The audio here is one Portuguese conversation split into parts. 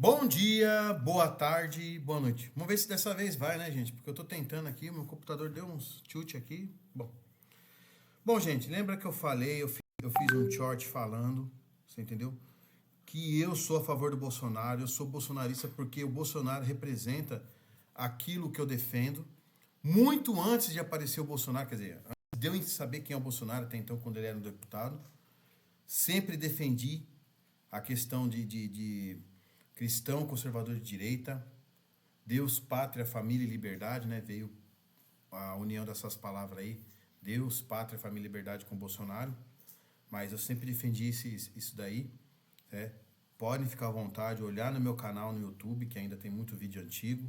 Bom dia, boa tarde, boa noite. Vamos ver se dessa vez vai, né, gente? Porque eu tô tentando aqui, meu computador deu uns chute aqui. Bom, gente, lembra que eu falei, eu fiz um short falando, você entendeu? Que eu sou a favor do Bolsonaro, eu sou bolsonarista porque o Bolsonaro representa aquilo que eu defendo. Muito antes de aparecer o Bolsonaro, quer dizer, antes de eu saber quem é o Bolsonaro, até então, quando ele era um deputado, sempre defendi a questão de cristão conservador de direita, Deus, pátria, família e liberdade, né? Veio a união dessas palavras aí. Deus, pátria, família e liberdade com Bolsonaro. Mas eu sempre defendi isso daí. Né? Podem ficar à vontade, olhar no meu canal no YouTube, que ainda tem muito vídeo antigo.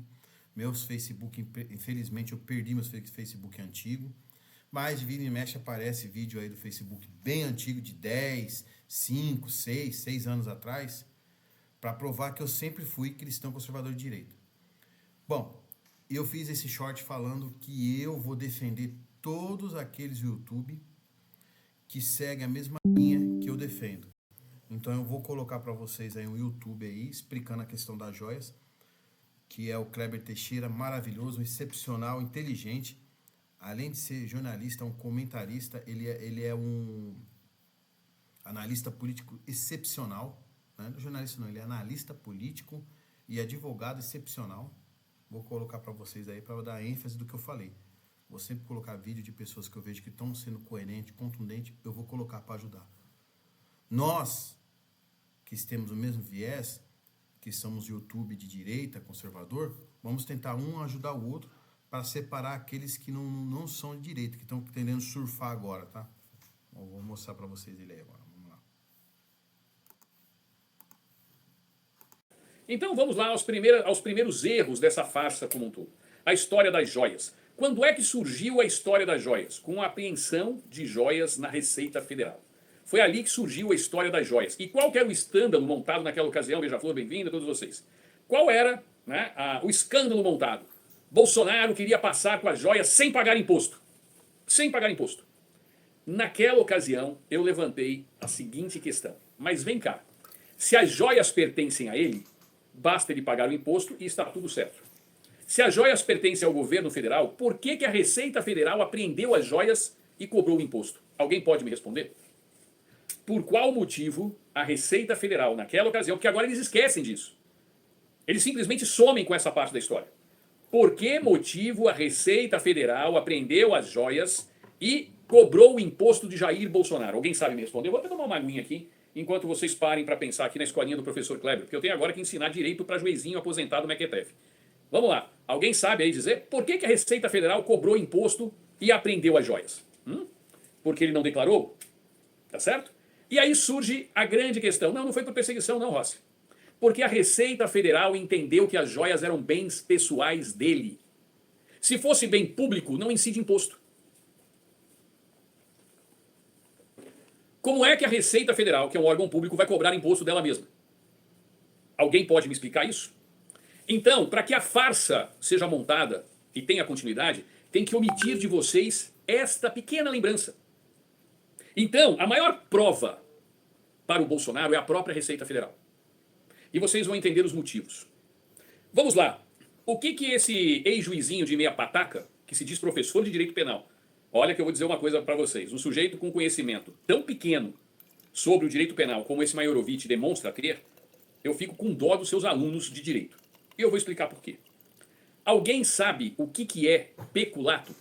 Meus Facebook, infelizmente eu perdi meus Facebook antigo. Mas de vira e mexe aparece vídeo aí do Facebook bem antigo, de 10, 5, 6 anos atrás, para provar que eu sempre fui cristão conservador de direita. Bom, eu fiz esse short falando que eu vou defender todos aqueles YouTube que seguem a mesma linha que eu defendo. Então eu vou colocar para vocês aí um YouTube aí explicando a questão das joias, que é o Kleber Teixeira, maravilhoso, excepcional, inteligente. Além de ser jornalista, um comentarista, ele é um analista político excepcional. Não é jornalista não, ele é analista político e advogado excepcional. Vou colocar para vocês aí para dar ênfase do que eu falei. Vou sempre colocar vídeo de pessoas que eu vejo que estão sendo coerentes, contundentes, eu vou colocar para ajudar. Nós, que temos o mesmo viés, que somos YouTube de direita, conservador, vamos tentar um ajudar o outro para separar aqueles que não são de direita, que estão tendendo a surfar agora, tá? Eu vou mostrar para vocês ele aí agora. Vamos lá. Então vamos lá aos primeiros erros dessa farsa como um todo. A história das joias. Quando é que surgiu a história das joias? Com a apreensão de joias na Receita Federal. Foi ali que surgiu a história das joias. E qual que era o escândalo montado naquela ocasião? Beija-Flor, bem-vindo a todos vocês. Qual era, né, o escândalo montado? Bolsonaro queria passar com as joias sem pagar imposto. Sem pagar imposto. Naquela ocasião, eu levantei a seguinte questão. Mas vem cá, se as joias pertencem a ele, basta ele pagar o imposto e está tudo certo. Se as joias pertencem ao governo federal, por que a Receita Federal apreendeu as joias e cobrou o imposto? Alguém pode me responder? Por qual motivo a Receita Federal, naquela ocasião, porque agora eles esquecem disso. Eles simplesmente somem com essa parte da história. Por que motivo a Receita Federal apreendeu as joias e cobrou o imposto de Jair Bolsonaro? Alguém sabe me responder? Eu vou até tomar uma aguinha aqui, enquanto vocês parem para pensar aqui na escolinha do professor Kleber, porque eu tenho agora que ensinar direito para juizinho aposentado Mequetrefe. Vamos lá. Alguém sabe aí dizer por que a Receita Federal cobrou imposto e apreendeu as joias? Porque ele não declarou? Tá certo? E aí surge a grande questão. Não foi por perseguição não, Rossi. Porque a Receita Federal entendeu que as joias eram bens pessoais dele. Se fosse bem público, não incide imposto. Como é que a Receita Federal, que é um órgão público, vai cobrar imposto dela mesma? Alguém pode me explicar isso? Então, para que a farsa seja montada e tenha continuidade, tem que omitir de vocês esta pequena lembrança. Então, a maior prova para o Bolsonaro é a própria Receita Federal. E vocês vão entender os motivos. Vamos lá. O que esse ex-juizinho de meia pataca, que se diz professor de direito penal, olha que eu vou dizer uma coisa para vocês. Um sujeito com conhecimento tão pequeno sobre o direito penal como esse Maiorovitch demonstra ter, eu fico com dó dos seus alunos de direito. E eu vou explicar por quê. Alguém sabe o que é peculato?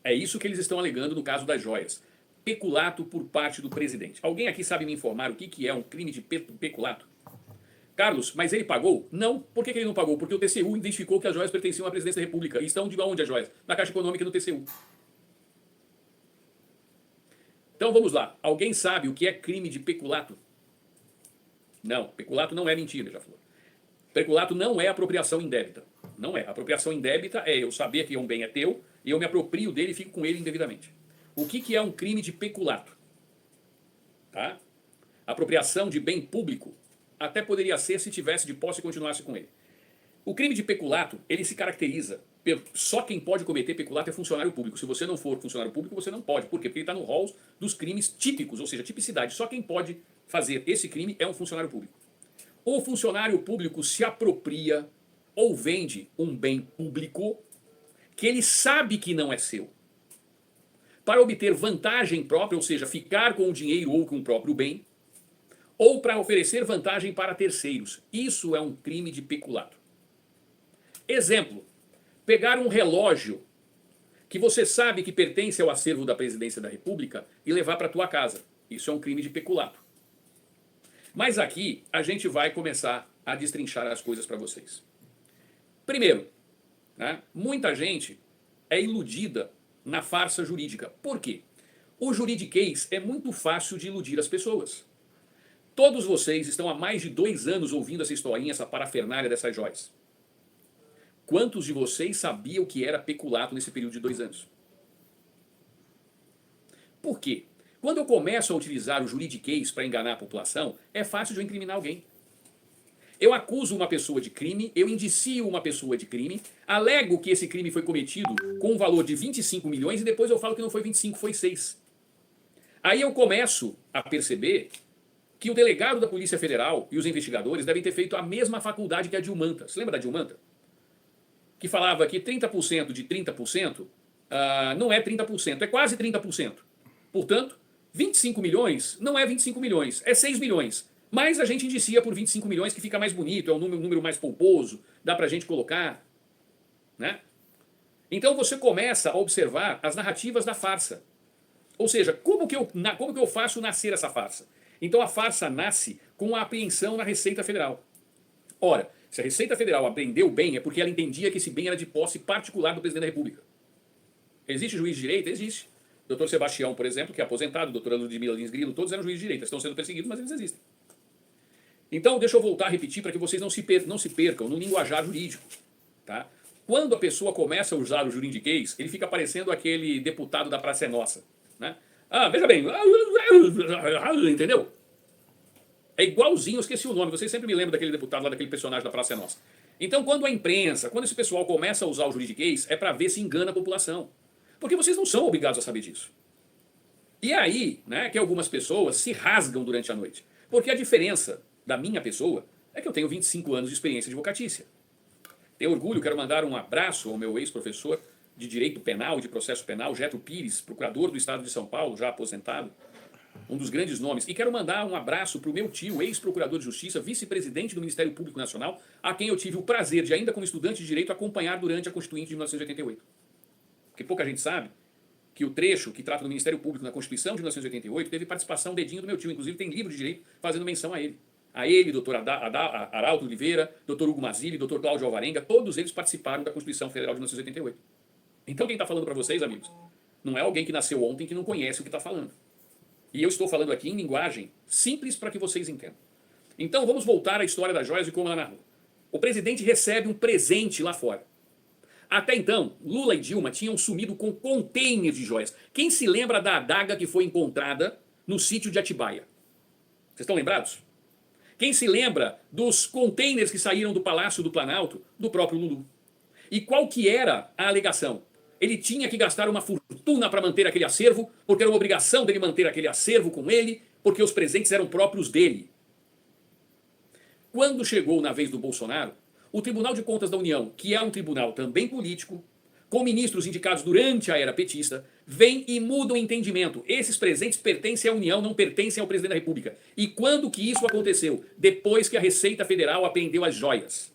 É isso que eles estão alegando no caso das joias. Peculato por parte do presidente. Alguém aqui sabe me informar o que é um crime de peculato? Carlos, mas ele pagou? Não. Por que ele não pagou? Porque o TCU identificou que as joias pertenciam à presidência da República. E estão de onde as joias? Na Caixa Econômica e no TCU. Então vamos lá. Alguém sabe o que é crime de peculato? Não. Peculato não é mentira, já falou. Peculato não é apropriação indébita. Não é. Apropriação indébita é eu saber que um bem é teu e eu me aproprio dele e fico com ele indevidamente. O que é um crime de peculato? Tá? Apropriação de bem público até poderia ser se tivesse de posse e continuasse com ele. O crime de peculato, ele se caracteriza só quem pode cometer peculato é funcionário público. Se você não for funcionário público, você não pode. Por quê? Porque ele está no rol dos crimes típicos, ou seja, tipicidade. Só quem pode fazer esse crime é um funcionário público. O funcionário público se apropria ou vende um bem público que ele sabe que não é seu, para obter vantagem própria, ou seja, ficar com o dinheiro ou com o próprio bem, ou para oferecer vantagem para terceiros. Isso é um crime de peculato. Exemplo, pegar um relógio que você sabe que pertence ao acervo da Presidência da República e levar para a tua casa. Isso é um crime de peculato. Mas aqui a gente vai começar a destrinchar as coisas para vocês. Primeiro, né, muita gente é iludida na farsa jurídica. Por quê? O juridiquês é muito fácil de iludir as pessoas. Todos vocês estão há mais de 2 anos ouvindo essa historinha, essa parafernália dessas joias. Quantos de vocês sabiam o que era peculato nesse período de 2 anos? Por quê? Quando eu começo a utilizar o juridiquês para enganar a população, é fácil de eu incriminar alguém. Eu acuso uma pessoa de crime, eu indicio uma pessoa de crime, alego que esse crime foi cometido com um valor de 25 milhões e depois eu falo que não foi 25, foi 6. Aí eu começo a perceber que o delegado da Polícia Federal e os investigadores devem ter feito a mesma faculdade que a Dilmanta. Você lembra da Dilmanta? Que falava que 30% de 30% não é 30%, é quase 30%. Portanto, 25 milhões não é 25 milhões, é 6 milhões. Mas a gente indicia por 25 milhões que fica mais bonito, é um número mais pomposo, dá pra gente colocar. Né? Então você começa a observar as narrativas da farsa. Ou seja, como que eu faço nascer essa farsa? Então a farsa nasce com a apreensão na Receita Federal. Ora, se a Receita Federal apreendeu o bem, é porque ela entendia que esse bem era de posse particular do presidente da República. Existe juiz de direito? Existe. Dr. Sebastião, por exemplo, que é aposentado, doutora Ludmila Lins Grilo, todos eram juízes de direito, estão sendo perseguidos, mas eles existem. Então, deixa eu voltar a repetir para que vocês não se percam no linguajar jurídico. Tá? Quando a pessoa começa a usar o juridiquês, ele fica parecendo aquele deputado da Praça é Nossa. Né? Veja bem, entendeu? É igualzinho, eu esqueci o nome, vocês sempre me lembram daquele deputado lá, daquele personagem da Praça é Nossa. Então, quando a imprensa, quando esse pessoal começa a usar o juridiquês, é para ver se engana a população. Porque vocês não são obrigados a saber disso. E aí, né, que algumas pessoas se rasgam durante a noite. Porque a diferença da minha pessoa é que eu tenho 25 anos de experiência de advocatícia. Tenho orgulho, quero mandar um abraço ao meu ex-professor de Direito Penal e de Processo Penal, Getro Pires, procurador do Estado de São Paulo, já aposentado, um dos grandes nomes. E quero mandar um abraço para o meu tio, ex-procurador de Justiça, vice-presidente do Ministério Público Nacional, a quem eu tive o prazer de, ainda como estudante de Direito, acompanhar durante a Constituinte de 1988. Porque pouca gente sabe que o trecho que trata do Ministério Público na Constituição de 1988 teve participação dedinho do meu tio. Inclusive tem livro de direito fazendo menção a ele. A ele, doutor Arauto Oliveira, doutor Hugo Mazzilli, doutor Cláudio Alvarenga, todos eles participaram da Constituição Federal de 1988. Então quem está falando para vocês, amigos, não é alguém que nasceu ontem que não conhece o que está falando. E eu estou falando aqui em linguagem simples para que vocês entendam. Então vamos voltar à história das joias e como ela narrou. O presidente recebe um presente lá fora. Até então, Lula e Dilma tinham sumido com containers de joias. Quem se lembra da adaga que foi encontrada no sítio de Atibaia? Vocês estão lembrados? Quem se lembra dos containers que saíram do Palácio do Planalto do próprio Lulu? E qual que era a alegação? Ele tinha que gastar uma fortuna para manter aquele acervo, porque era uma obrigação dele manter aquele acervo com ele, porque os presentes eram próprios dele. Quando chegou na vez do Bolsonaro, o Tribunal de Contas da União, que é um tribunal também político, com ministros indicados durante a era petista, vem e muda o entendimento. Esses presentes pertencem à União, não pertencem ao presidente da República. E quando que isso aconteceu? Depois que a Receita Federal apreendeu as joias.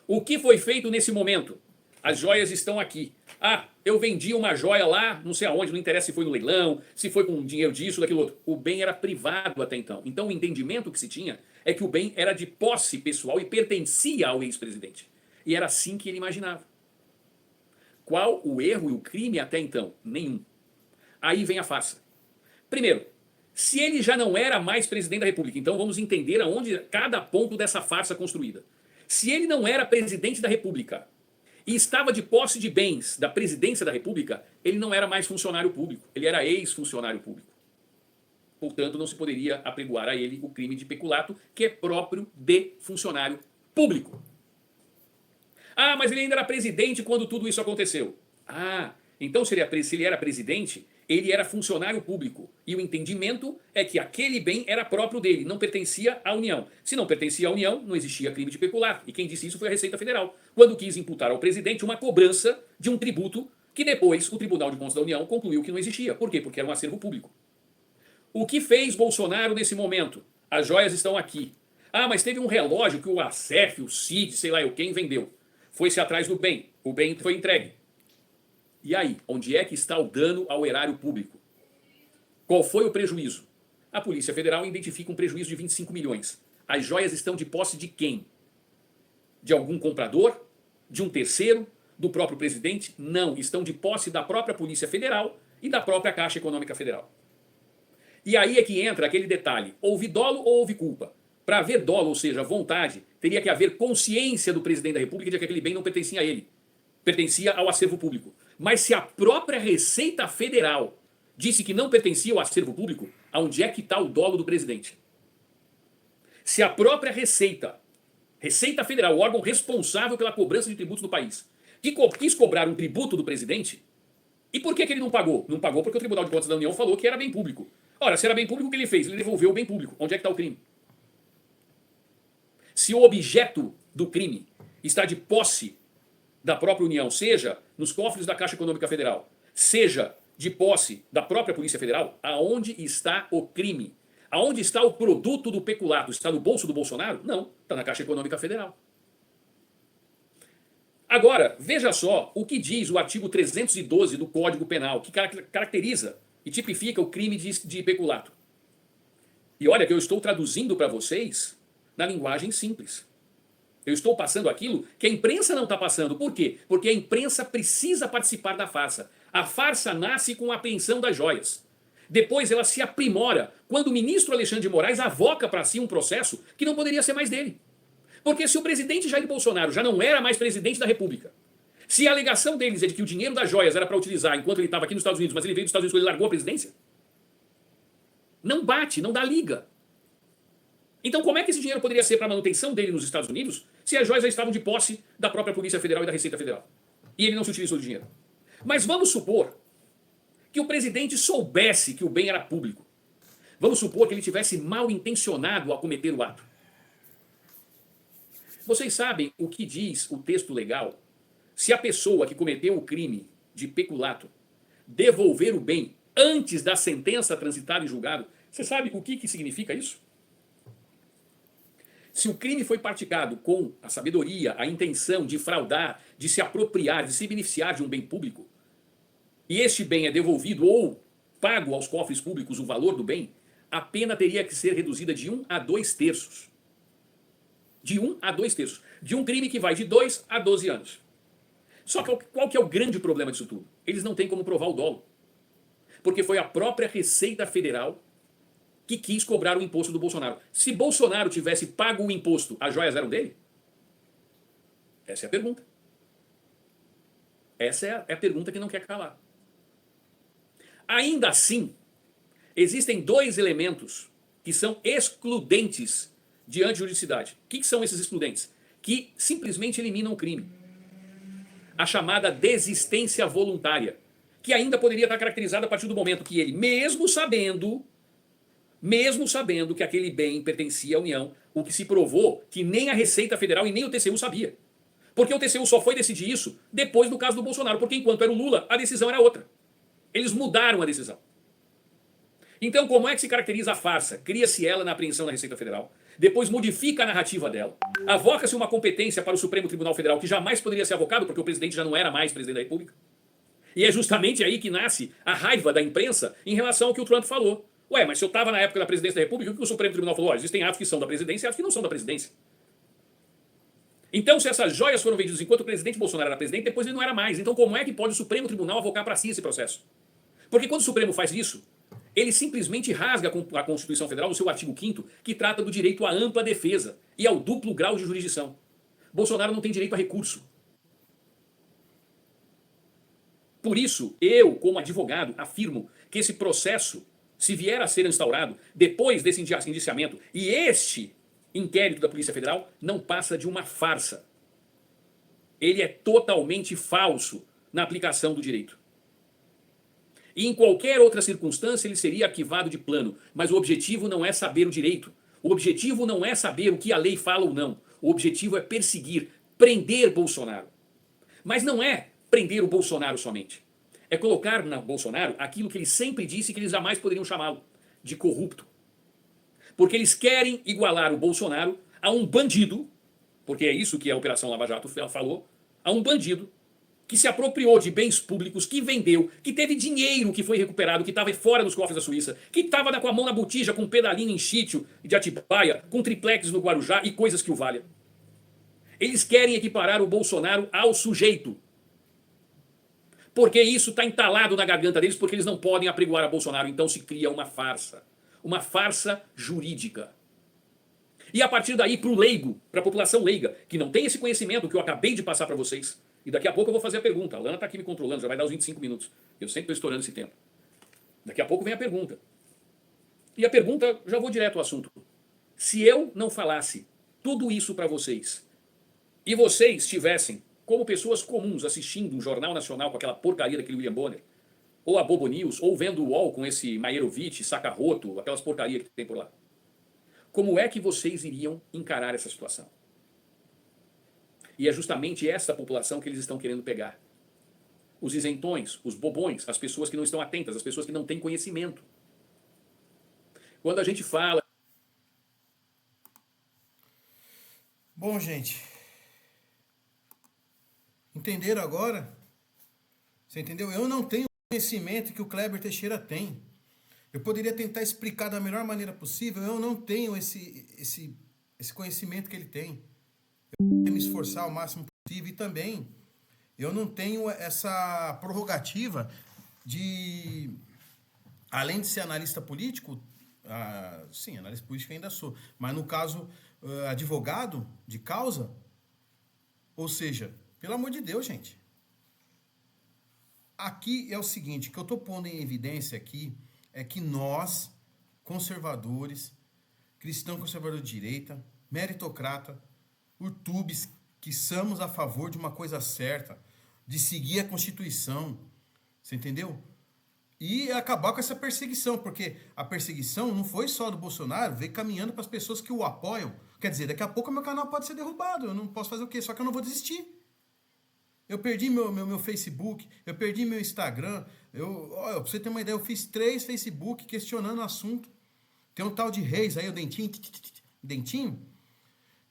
O que foi feito nesse momento? As joias estão aqui. Eu vendi uma joia lá, não sei aonde, não interessa se foi no leilão, se foi com dinheiro disso, daquilo outro. O bem era privado até então. Então o entendimento que se tinha é que o bem era de posse pessoal e pertencia ao ex-presidente. E era assim que ele imaginava. Qual o erro e o crime até então? Nenhum. Aí vem a farsa. Primeiro, se ele já não era mais presidente da República, então vamos entender aonde cada ponto dessa farsa construída. Se ele não era presidente da República e estava de posse de bens da presidência da República, ele não era mais funcionário público, ele era ex-funcionário público. Portanto, não se poderia apregoar a ele o crime de peculato, que é próprio de funcionário público. Mas ele ainda era presidente quando tudo isso aconteceu. Então se ele era presidente, Ele era funcionário público e o entendimento é que aquele bem era próprio dele, não pertencia à União. Se não pertencia à União, não existia crime de peculato. E quem disse isso foi a Receita Federal, quando quis imputar ao presidente uma cobrança de um tributo que depois o Tribunal de Contas da União concluiu que não existia. Por quê? Porque era um acervo público. O que fez Bolsonaro nesse momento? As joias estão aqui. Ah, mas teve um relógio que o ACF, o CID, sei lá eu quem, vendeu. Foi-se atrás do bem. O bem foi entregue. E aí, onde é que está o dano ao erário público? Qual foi o prejuízo? A Polícia Federal identifica um prejuízo de 25 milhões. As joias estão de posse de quem? De algum comprador? De um terceiro? Do próprio presidente? Não, estão de posse da própria Polícia Federal e da própria Caixa Econômica Federal. E aí é que entra aquele detalhe, houve dolo ou houve culpa? Para haver dolo, ou seja, vontade, teria que haver consciência do presidente da República de que aquele bem não pertencia a ele, pertencia ao acervo público. Mas se a própria Receita Federal disse que não pertencia ao acervo público, aonde é que está o dolo do presidente? Se a própria Receita Federal, o órgão responsável pela cobrança de tributos no país, quis cobrar um tributo do presidente, e por que ele não pagou? Não pagou porque o Tribunal de Contas da União falou que era bem público. Ora, se era bem público, o que ele fez? Ele devolveu o bem público. Onde é que está o crime? Se o objeto do crime está de posse da própria União, seja nos cofres da Caixa Econômica Federal, seja de posse da própria Polícia Federal, aonde está o crime? Aonde está o produto do peculato? Está no bolso do Bolsonaro? Não, está na Caixa Econômica Federal. Agora, veja só o que diz o artigo 312 do Código Penal, que caracteriza e tipifica o crime de peculato. E olha que eu estou traduzindo para vocês na linguagem simples. Eu estou passando aquilo que a imprensa não está passando. Por quê? Porque a imprensa precisa participar da farsa. A farsa nasce com a apreensão das joias. Depois ela se aprimora quando o ministro Alexandre de Moraes avoca para si um processo que não poderia ser mais dele. Porque se o presidente Jair Bolsonaro já não era mais presidente da República, se a alegação deles é de que o dinheiro das joias era para utilizar enquanto ele estava aqui nos Estados Unidos, mas ele veio dos Estados Unidos quando ele largou a presidência, não bate, não dá liga. Então como é que esse dinheiro poderia ser para a manutenção dele nos Estados Unidos se as joias já estavam de posse da própria Polícia Federal e da Receita Federal? E ele não se utilizou do dinheiro. Mas vamos supor que o presidente soubesse que o bem era público. Vamos supor que ele tivesse mal intencionado ao cometer o ato. Vocês sabem o que diz o texto legal? Se a pessoa que cometeu o crime de peculato devolver o bem antes da sentença transitada em julgado, você sabe o que significa isso? Se o crime foi praticado com a sabedoria, a intenção de fraudar, de se apropriar, de se beneficiar de um bem público, e este bem é devolvido ou pago aos cofres públicos o valor do bem, a pena teria que ser reduzida de 1 a 2 terços. De 1 a 2 terços. De um crime que vai de 2 a 12 anos. Só que qual que é o grande problema disso tudo? Eles não têm como provar o dolo. Porque foi a própria Receita Federal que quis cobrar o imposto do Bolsonaro. Se Bolsonaro tivesse pago o imposto, as joias eram dele? Essa é a pergunta. Essa é a pergunta que não quer calar. Ainda assim, existem dois elementos que são excludentes diante de juridicidade. O que são esses excludentes? Que simplesmente eliminam o crime. A chamada desistência voluntária, que ainda poderia estar caracterizada a partir do momento que ele, mesmo sabendo que aquele bem pertencia à União, o que se provou que nem a Receita Federal e nem o TCU sabia. Porque o TCU só foi decidir isso depois do caso do Bolsonaro, porque enquanto era o Lula, a decisão era outra. Eles mudaram a decisão. Então, como é que se caracteriza a farsa? Cria-se ela na apreensão da Receita Federal, depois modifica a narrativa dela, avoca-se uma competência para o Supremo Tribunal Federal que jamais poderia ser avocado, porque o presidente já não era mais presidente da República. E é justamente aí que nasce a raiva da imprensa em relação ao que o Trump falou. Ué, mas se eu estava na época da presidência da República, o que o Supremo Tribunal falou? Existem atos que são da presidência e atos que não são da presidência. Então, se essas joias foram vendidas enquanto o presidente Bolsonaro era presidente, depois ele não era mais. Então, como é que pode o Supremo Tribunal avocar para si esse processo? Porque quando o Supremo faz isso, ele simplesmente rasga a Constituição Federal, no seu artigo 5º, que trata do direito à ampla defesa e ao duplo grau de jurisdição. Bolsonaro não tem direito a recurso. Por isso, eu, como advogado, afirmo que esse processo, se vier a ser instaurado, depois desse indiciamento, e este inquérito da Polícia Federal, não passa de uma farsa. Ele é totalmente falso na aplicação do direito. E em qualquer outra circunstância ele seria arquivado de plano. Mas o objetivo não é saber o direito. O objetivo não é saber o que a lei fala ou não. O objetivo é perseguir, prender Bolsonaro. Mas não é prender o Bolsonaro somente. É colocar na Bolsonaro aquilo que ele sempre disse que eles jamais poderiam chamá-lo, de corrupto. Porque eles querem igualar o Bolsonaro a um bandido, porque é isso que a Operação Lava Jato falou, a um bandido que se apropriou de bens públicos, que vendeu, que teve dinheiro que foi recuperado, que estava fora dos cofres da Suíça, que estava com a mão na botija, com pedalinho em sítio de Atibaia, com triplex no Guarujá e coisas que o valham. Eles querem equiparar o Bolsonaro ao sujeito. Porque isso está entalado na garganta deles, porque eles não podem apregoar a Bolsonaro. Então se cria uma farsa jurídica. E a partir daí, para o leigo, para a população leiga, que não tem esse conhecimento que eu acabei de passar para vocês, e daqui a pouco eu vou fazer a pergunta. A Lana está aqui me controlando, já vai dar os 25 minutos. Eu sempre estou estourando esse tempo. Daqui a pouco vem a pergunta. E a pergunta, já vou direto ao assunto. Se eu não falasse tudo isso para vocês, e vocês estivessem como pessoas comuns assistindo um jornal nacional com aquela porcaria daquele William Bonner, ou a Bobo News, ou vendo o UOL com esse Maierovitch, Sacarroto, aquelas porcarias que tem por lá, como é que vocês iriam encarar essa situação? E é justamente essa população que eles estão querendo pegar. Os isentões, os bobões, as pessoas que não estão atentas, as pessoas que não têm conhecimento. Quando a gente fala... Bom, gente, entenderam agora? Você entendeu? Eu não tenho o conhecimento que o Kleber Teixeira tem. Eu poderia tentar explicar da melhor maneira possível, eu não tenho esse conhecimento que ele tem. Eu tenho me esforçar o máximo possível e também eu não tenho essa prerrogativa de, além de ser analista político, sim, analista político ainda sou, mas no caso, advogado de causa, ou seja, pelo amor de Deus, gente. Aqui é o seguinte, o que eu estou pondo em evidência aqui é que nós, conservadores, cristão conservador de direita, meritocrata, urtubes, que somos a favor de uma coisa certa, de seguir a Constituição, você entendeu? E acabar com essa perseguição, porque a perseguição não foi só do Bolsonaro, veio caminhando para as pessoas que o apoiam. Quer dizer, daqui a pouco meu canal pode ser derrubado, eu não posso fazer o quê? Só que eu não vou desistir. Eu perdi meu Facebook, eu perdi meu Instagram. Pra você ter uma ideia, eu fiz 3 Facebook questionando o assunto. Tem um tal de Reis aí, o Dentinho,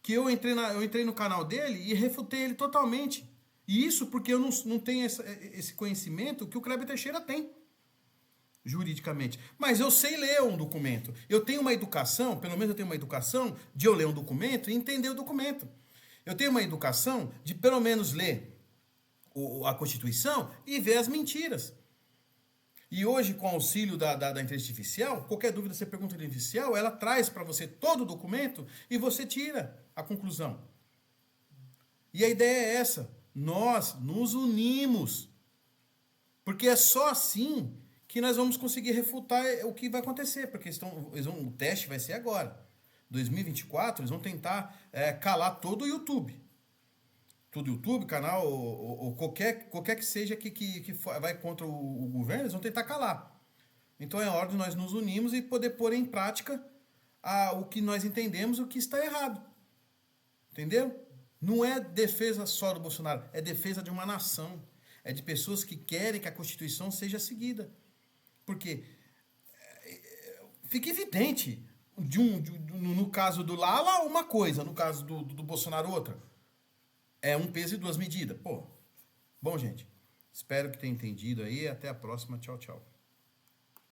que eu entrei no canal dele e refutei ele totalmente. E isso porque eu não tenho esse conhecimento que o Kleber Teixeira tem, juridicamente. Mas eu sei ler um documento. Eu tenho uma educação, pelo menos eu tenho uma educação de eu ler um documento e entender o documento. Eu tenho uma educação de pelo menos ler a Constituição e ver as mentiras. E hoje, com o auxílio da inteligência artificial, qualquer dúvida você pergunta à inteligência artificial, ela traz para você todo o documento e você tira a conclusão. E a ideia é essa. Nós nos unimos. Porque é só assim que nós vamos conseguir refutar o que vai acontecer. Porque o teste vai ser agora. 2024, eles vão tentar calar todo o YouTube. Todo YouTube, canal, ou qualquer que seja que vai contra o governo, eles vão tentar calar. Então é hora de nós nos unirmos e poder pôr em prática o que nós entendemos, o que está errado. Entendeu? Não é defesa só do Bolsonaro, é defesa de uma nação. É de pessoas que querem que a Constituição seja seguida. Porque fica evidente, no caso do Lala, uma coisa, no caso do Bolsonaro, outra. É um peso e 2 medidas. Pô, bom, gente, espero que tenha entendido aí. Até a próxima. Tchau, tchau.